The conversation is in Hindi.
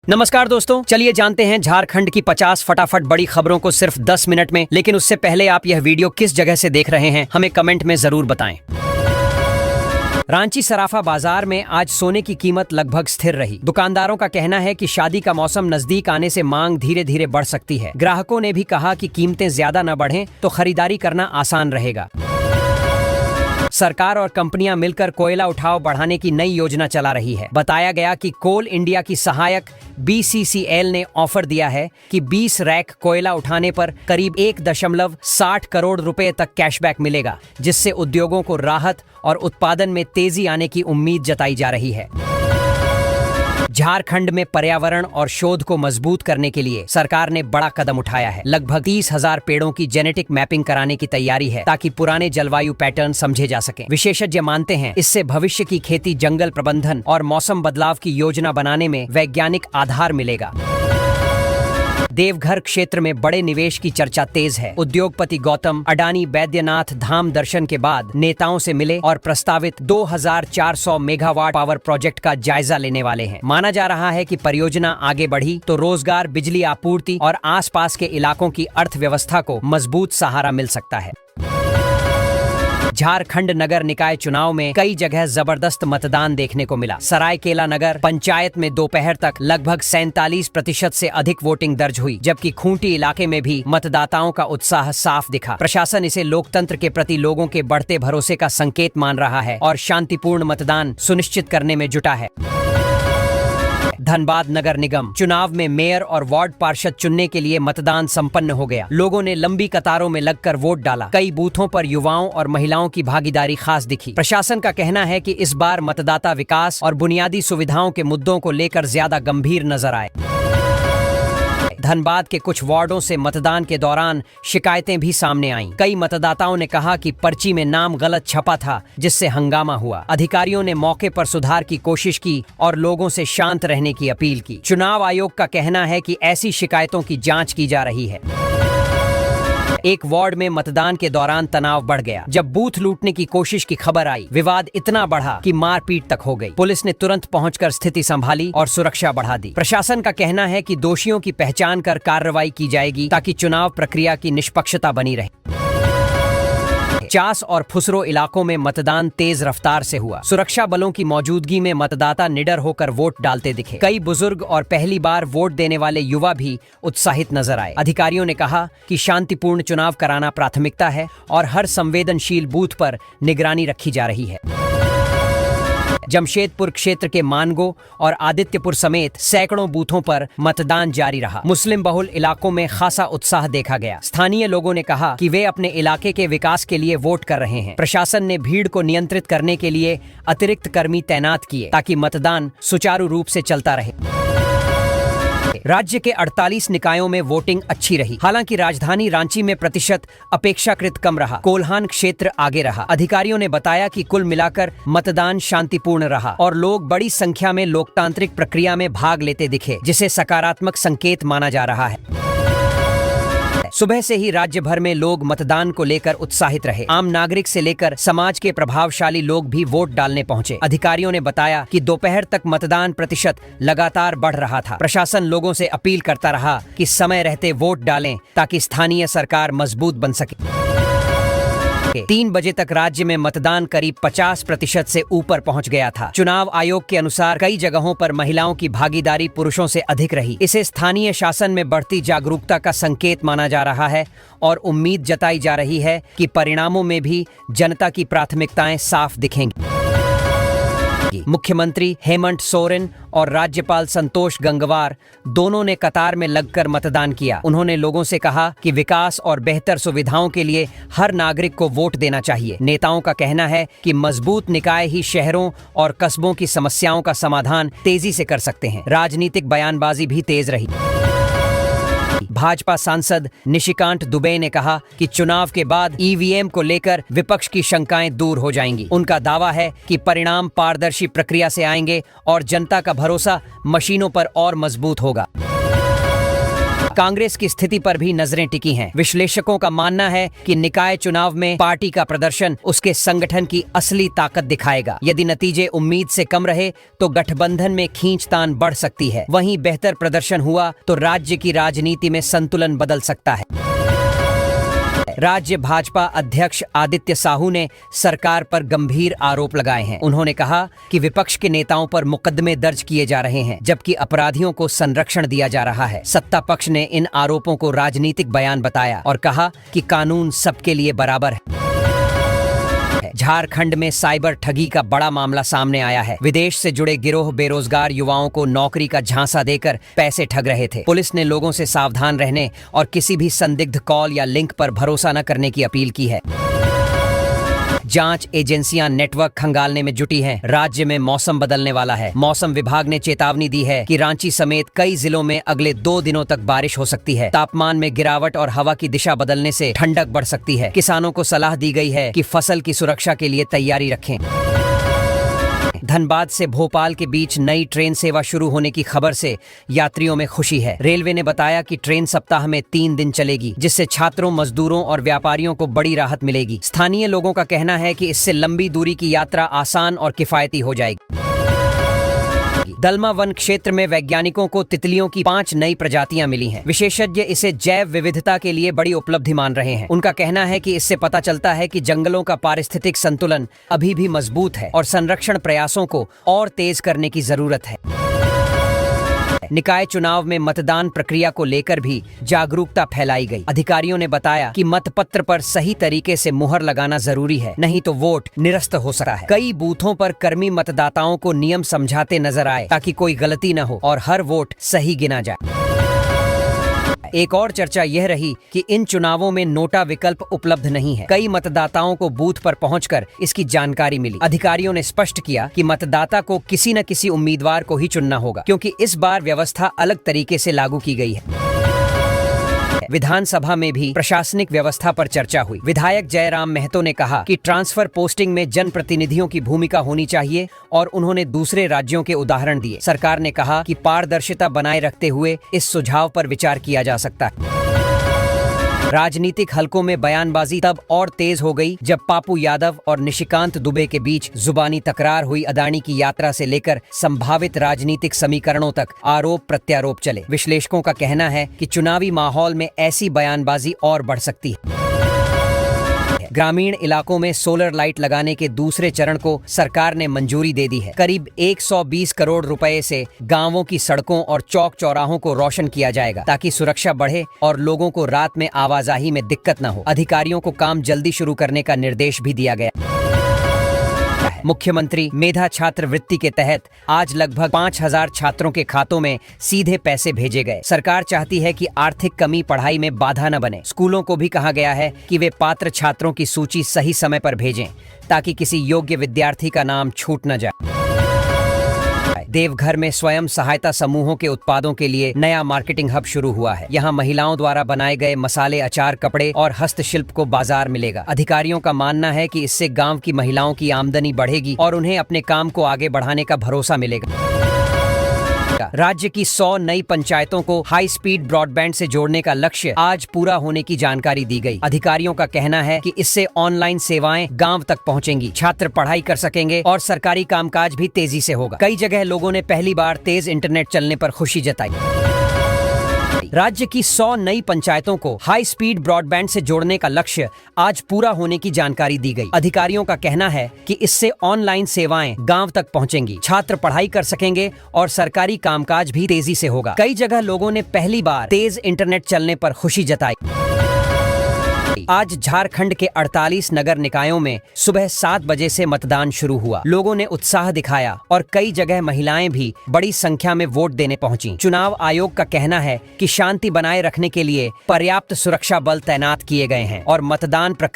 नमस्कार दोस्तों, चलिए जानते हैं झारखंड की 50 फटाफट बड़ी खबरों को सिर्फ 10 मिनट में। लेकिन उससे पहले आप यह वीडियो किस जगह से देख रहे हैं हमें कमेंट में जरूर बताएं। रांची सराफा बाजार में आज सोने की कीमत लगभग स्थिर रही। दुकानदारों का कहना है कि शादी का मौसम नजदीक आने से मांग धीरे धीरे बढ़ सकती है। ग्राहकों ने भी कहा कि कीमतें ज्यादा न बढ़ें तो खरीदारी करना आसान रहेगा। सरकार और कंपनियां मिलकर कोयला उठाव बढ़ाने की नई योजना चला रही है। बताया गया कि कोल इंडिया की सहायक BCCL ने ऑफर दिया है कि 20 रैक कोयला उठाने पर करीब 1.60 करोड़ रुपए तक कैशबैक मिलेगा, जिससे उद्योगों को राहत और उत्पादन में तेजी आने की उम्मीद जताई जा रही है। झारखंड में पर्यावरण और शोध को मजबूत करने के लिए सरकार ने बड़ा कदम उठाया है। लगभग 30,000 पेड़ों की जेनेटिक मैपिंग कराने की तैयारी है ताकि पुराने जलवायु पैटर्न समझे जा सकें। विशेषज्ञ मानते हैं इससे भविष्य की खेती, जंगल प्रबंधन और मौसम बदलाव की योजना बनाने में वैज्ञानिक आधार मिलेगा। देवघर क्षेत्र में बड़े निवेश की चर्चा तेज है। उद्योगपति गौतम अडानी बैद्यनाथ धाम दर्शन के बाद नेताओं से मिले और प्रस्तावित 2400 मेगावाट पावर प्रोजेक्ट का जायजा लेने वाले हैं। माना जा रहा है कि परियोजना आगे बढ़ी तो रोजगार, बिजली आपूर्ति और आसपास के इलाकों की अर्थव्यवस्था को मजबूत सहारा मिल सकता है। झारखंड नगर निकाय चुनाव में कई जगह जबरदस्त मतदान देखने को मिला। सरायकेला नगर पंचायत में दोपहर तक लगभग 47% से अधिक वोटिंग दर्ज हुई, जबकि खूंटी इलाके में भी मतदाताओं का उत्साह साफ दिखा। प्रशासन इसे लोकतंत्र के प्रति लोगों के बढ़ते भरोसे का संकेत मान रहा है और शांतिपूर्ण मतदान सुनिश्चित करने में जुटा है। धनबाद नगर निगम चुनाव में मेयर और वार्ड पार्षद चुनने के लिए मतदान संपन्न हो गया। लोगों ने लंबी कतारों में लगकर वोट डाला। कई बूथों पर युवाओं और महिलाओं की भागीदारी खास दिखी। प्रशासन का कहना है कि इस बार मतदाता विकास और बुनियादी सुविधाओं के मुद्दों को लेकर ज्यादा गंभीर नजर आए। धनबाद के कुछ वार्डों से मतदान के दौरान शिकायतें भी सामने आईं। कई मतदाताओं ने कहा कि पर्ची में नाम गलत छपा था, जिससे हंगामा हुआ। अधिकारियों ने मौके पर सुधार की कोशिश की और लोगों से शांत रहने की अपील की। चुनाव आयोग का कहना है कि ऐसी शिकायतों की जांच की जा रही है। एक वार्ड में मतदान के दौरान तनाव बढ़ गया। जब बूथ लूटने की कोशिश की खबर आई, विवाद इतना बढ़ा कि मारपीट तक हो गई। पुलिस ने तुरंत पहुंचकर स्थिति संभाली और सुरक्षा बढ़ा दी। प्रशासन का कहना है कि दोषियों की पहचान कर कार्रवाई की जाएगी ताकि चुनाव प्रक्रिया की निष्पक्षता बनी रहे। चास और फुसरो इलाकों में मतदान तेज रफ्तार से हुआ। सुरक्षा बलों की मौजूदगी में मतदाता निडर होकर वोट डालते दिखे। कई बुजुर्ग और पहली बार वोट देने वाले युवा भी उत्साहित नजर आए। अधिकारियों ने कहा कि शांतिपूर्ण चुनाव कराना प्राथमिकता है और हर संवेदनशील बूथ पर निगरानी रखी जा रही है। जमशेदपुर क्षेत्र के मानगो और आदित्यपुर समेत सैकड़ों बूथों पर मतदान जारी रहा। मुस्लिम बहुल इलाकों में खासा उत्साह देखा गया। स्थानीय लोगों ने कहा कि वे अपने इलाके के विकास के लिए वोट कर रहे हैं। प्रशासन ने भीड़ को नियंत्रित करने के लिए अतिरिक्त कर्मी तैनात किए ताकि मतदान सुचारू रूप से चलता रहे। राज्य के 48 निकायों में वोटिंग अच्छी रही। हालांकि राजधानी रांची में प्रतिशत अपेक्षाकृत कम रहा। कोल्हान क्षेत्र आगे रहा। अधिकारियों ने बताया कि कुल मिलाकर मतदान शांतिपूर्ण रहा और लोग बड़ी संख्या में लोकतांत्रिक प्रक्रिया में भाग लेते दिखे, जिसे सकारात्मक संकेत माना जा रहा है। सुबह से ही राज्य भर में लोग मतदान को लेकर उत्साहित रहे। आम नागरिक से लेकर समाज के प्रभावशाली लोग भी वोट डालने पहुंचे। अधिकारियों ने बताया कि दोपहर तक मतदान प्रतिशत लगातार बढ़ रहा था। प्रशासन लोगों से अपील करता रहा कि समय रहते वोट डालें ताकि स्थानीय सरकार मजबूत बन सके। 3 बजे तक राज्य में मतदान करीब 50% से ऊपर पहुंच गया था। चुनाव आयोग के अनुसार कई जगहों पर महिलाओं की भागीदारी पुरुषों से अधिक रही। इसे स्थानीय शासन में बढ़ती जागरूकता का संकेत माना जा रहा है और उम्मीद जताई जा रही है कि परिणामों में भी जनता की प्राथमिकताएं साफ दिखेंगी। मुख्यमंत्री हेमंत सोरेन और राज्यपाल संतोष गंगवार दोनों ने कतार में लगकर मतदान किया। उन्होंने लोगों से कहा कि विकास और बेहतर सुविधाओं के लिए हर नागरिक को वोट देना चाहिए। नेताओं का कहना है कि मजबूत निकाय ही शहरों और कस्बों की समस्याओं का समाधान तेजी से कर सकते हैं। राजनीतिक बयानबाजी भी तेज रही। भाजपा सांसद निशिकांत दुबे ने कहा कि चुनाव के बाद ईवीएम को लेकर विपक्ष की शंकाएं दूर हो जाएंगी। उनका दावा है कि परिणाम पारदर्शी प्रक्रिया से आएंगे और जनता का भरोसा मशीनों पर और मजबूत होगा। कांग्रेस की स्थिति पर भी नजरें टिकी हैं। विश्लेषकों का मानना है कि निकाय चुनाव में पार्टी का प्रदर्शन उसके संगठन की असली ताकत दिखाएगा। यदि नतीजे उम्मीद से कम रहे तो गठबंधन में खींचतान बढ़ सकती है। वहीं बेहतर प्रदर्शन हुआ तो राज्य की राजनीति में संतुलन बदल सकता है। राज्य भाजपा अध्यक्ष आदित्य साहू ने सरकार पर गंभीर आरोप लगाए हैं। उन्होंने कहा कि विपक्ष के नेताओं पर मुकदमे दर्ज किए जा रहे हैं, जबकि अपराधियों को संरक्षण दिया जा रहा है। सत्ता पक्ष ने इन आरोपों को राजनीतिक बयान बताया और कहा कि कानून सबके लिए बराबर है। झारखंड में साइबर ठगी का बड़ा मामला सामने आया है। विदेश से जुड़े गिरोह बेरोजगार युवाओं को नौकरी का झांसा देकर पैसे ठग रहे थे। पुलिस ने लोगों से सावधान रहने और किसी भी संदिग्ध कॉल या लिंक पर भरोसा न करने की अपील की है। जांच एजेंसियां नेटवर्क खंगालने में जुटी हैं। राज्य में मौसम बदलने वाला है। मौसम विभाग ने चेतावनी दी है कि रांची समेत कई जिलों में अगले 2 दिनों तक बारिश हो सकती है। तापमान में गिरावट और हवा की दिशा बदलने से ठंडक बढ़ सकती है। किसानों को सलाह दी गई है कि फसल की सुरक्षा के लिए तैयारी रखें। धनबाद से भोपाल के बीच नई ट्रेन सेवा शुरू होने की खबर से यात्रियों में खुशी है। रेलवे ने बताया कि ट्रेन सप्ताह में 3 दिन चलेगी, जिससे छात्रों, मजदूरों और व्यापारियों को बड़ी राहत मिलेगी। स्थानीय लोगों का कहना है कि इससे लंबी दूरी की यात्रा आसान और किफायती हो जाएगी। दलमा वन क्षेत्र में वैज्ञानिकों को तितलियों की 5 नई प्रजातियां मिली हैं। विशेषज्ञ इसे जैव विविधता के लिए बड़ी उपलब्धि मान रहे हैं। उनका कहना है कि इससे पता चलता है कि जंगलों का पारिस्थितिक संतुलन अभी भी मजबूत है और संरक्षण प्रयासों को और तेज करने की जरूरत है। निकाय चुनाव में मतदान प्रक्रिया को लेकर भी जागरूकता फैलाई गई। अधिकारियों ने बताया कि मतपत्र पर सही तरीके से मुहर लगाना जरूरी है, नहीं तो वोट निरस्त हो सकता है। कई बूथों पर कर्मी मतदाताओं को नियम समझाते नजर आए ताकि कोई गलती न हो और हर वोट सही गिना जाए। एक और चर्चा यह रही कि इन चुनावों में नोटा विकल्प उपलब्ध नहीं है। कई मतदाताओं को बूथ पर पहुंचकर इसकी जानकारी मिली। अधिकारियों ने स्पष्ट किया कि मतदाता को किसी न किसी उम्मीदवार को ही चुनना होगा, क्योंकि इस बार व्यवस्था अलग तरीके से लागू की गई है। विधानसभा में भी प्रशासनिक व्यवस्था पर चर्चा हुई। विधायक जयराम महतो ने कहा कि ट्रांसफर पोस्टिंग में जनप्रतिनिधियों की भूमिका होनी चाहिए और उन्होंने दूसरे राज्यों के उदाहरण दिए। सरकार ने कहा कि पारदर्शिता बनाए रखते हुए इस सुझाव पर विचार किया जा सकता है। राजनीतिक हलकों में बयानबाजी तब और तेज हो गई जब पापू यादव और निशिकांत दुबे के बीच जुबानी तकरार हुई। अदानी की यात्रा से लेकर संभावित राजनीतिक समीकरणों तक आरोप प्रत्यारोप चले। विश्लेषकों का कहना है कि चुनावी माहौल में ऐसी बयानबाजी और बढ़ सकती है। ग्रामीण इलाकों में सोलर लाइट लगाने के दूसरे चरण को सरकार ने मंजूरी दे दी है। करीब 120 करोड़ रुपए से गांवों की सड़कों और चौक चौराहों को रोशन किया जाएगा, ताकि सुरक्षा बढ़े और लोगों को रात में आवाजाही में दिक्कत न हो। अधिकारियों को काम जल्दी शुरू करने का निर्देश भी दिया गया। मुख्यमंत्री मेधा छात्रवृत्ति के तहत आज लगभग 5000 छात्रों के खातों में सीधे पैसे भेजे गए। सरकार चाहती है कि आर्थिक कमी पढ़ाई में बाधा न बने। स्कूलों को भी कहा गया है कि वे पात्र छात्रों की सूची सही समय पर भेजें, ताकि किसी योग्य विद्यार्थी का नाम छूट न जाए। देवघर में स्वयं सहायता समूहों के उत्पादों के लिए नया मार्केटिंग हब शुरू हुआ है। यहाँ महिलाओं द्वारा बनाए गए मसाले, अचार, कपड़े और हस्तशिल्प को बाजार मिलेगा। अधिकारियों का मानना है कि इससे गांव की महिलाओं की आमदनी बढ़ेगी और उन्हें अपने काम को आगे बढ़ाने का भरोसा मिलेगा। राज्य की 100 नई पंचायतों को हाई स्पीड ब्रॉडबैंड से जोड़ने का लक्ष्य आज पूरा होने की जानकारी दी गई। अधिकारियों का कहना है कि इससे ऑनलाइन सेवाएं गांव तक पहुंचेंगी, छात्र पढ़ाई कर सकेंगे और सरकारी कामकाज भी तेजी से होगा। कई जगह लोगों ने पहली बार तेज इंटरनेट चलने पर खुशी जताई। राज्य की 100 नई पंचायतों को हाई स्पीड ब्रॉडबैंड से जोड़ने का लक्ष्य आज पूरा होने की जानकारी दी गई। अधिकारियों का कहना है कि इससे ऑनलाइन सेवाएं गांव तक पहुंचेंगी, छात्र पढ़ाई कर सकेंगे और सरकारी कामकाज भी तेजी से होगा। कई जगह लोगों ने पहली बार तेज इंटरनेट चलने पर खुशी जताई। आज झारखंड के 48 नगर निकायों में सुबह 7 बजे से मतदान शुरू हुआ। लोगों ने उत्साह दिखाया और कई जगह महिलाएं भी बड़ी संख्या में वोट देने पहुंची। चुनाव आयोग का कहना है कि शांति बनाए रखने के लिए पर्याप्त सुरक्षा बल तैनात किए गए हैं और मतदान प्रक्रिया